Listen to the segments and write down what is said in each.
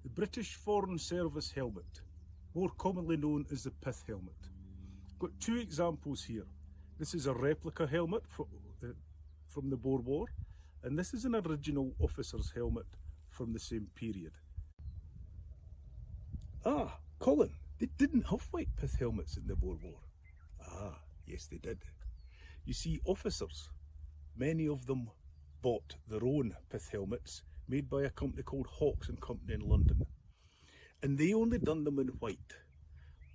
The British Foreign Service helmet, more commonly known as the Pith Helmet. I've got two examples here. This is a replica helmet from the Boer War, and this is an original officer's helmet from the same period. Ah, Colin, they didn't have white pith helmets in the Boer War. Ah, yes they did. You see, officers, many of them bought their own pith helmets made by a company called Hawks and Company in London. And they only done them in white.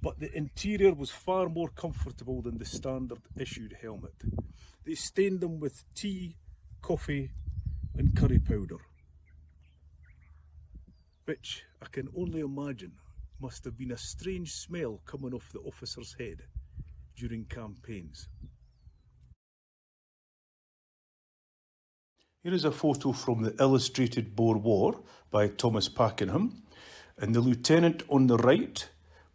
But the interior was far more comfortable than the standard issued helmet. They stained them with tea, coffee and curry powder, which I can only imagine must have been a strange smell coming off the officer's head during campaigns. Here is a photo from the Illustrated Boer War by Thomas Pakenham, and the lieutenant on the right,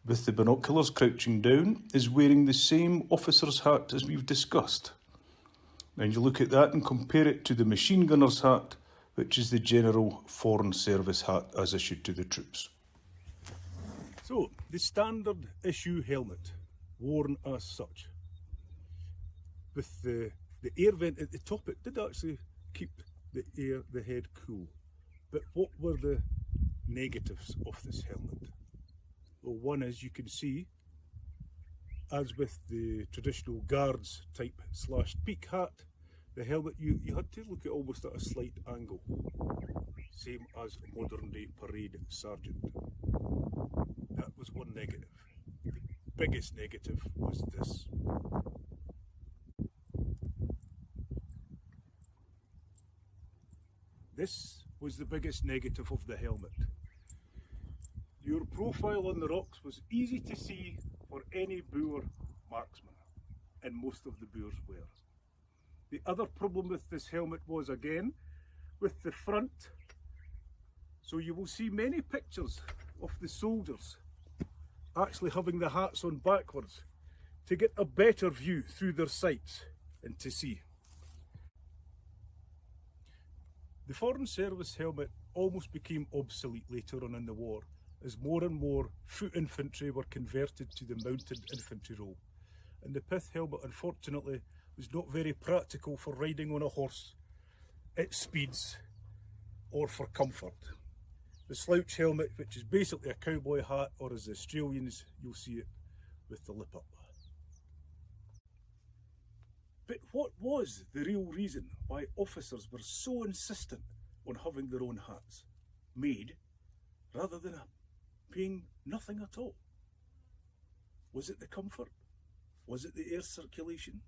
with the binoculars crouching down, is wearing the same officer's hat as we've discussed. Now you look at that and compare it to the machine gunner's hat, which is the General Foreign Service hat as issued to the troops. So, the standard issue helmet, worn as such, with the air vent at the top, it did actually keep the head cool. But what were the negatives of this helmet? Well, one, as you can see, as with the traditional guards type slashed peak hat, the helmet you had to look at almost at a slight angle, same as a modern day parade sergeant. That was one negative. The biggest negative was this. This was the biggest negative of the helmet. Your profile on the rocks was easy to see for any Boer marksman, and most of the Boers were. The other problem with this helmet was, again, with the front. So you will see many pictures of the soldiers actually having the hats on backwards to get a better view through their sights and to see. The Foreign Service helmet almost became obsolete later on in the war, as more and more foot infantry were converted to the mounted infantry role. And the pith helmet, unfortunately, was not very practical for riding on a horse at speeds or for comfort. The slouch helmet, which is basically a cowboy hat, or as the Australians, you'll see it with the lip up. But what was the real reason why officers were so insistent on having their own hats made rather than paying nothing at all? Was it the comfort? Was it the air circulation?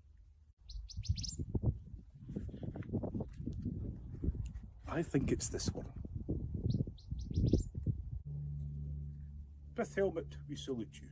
I think it's this one. Pith Helmet, we salute you.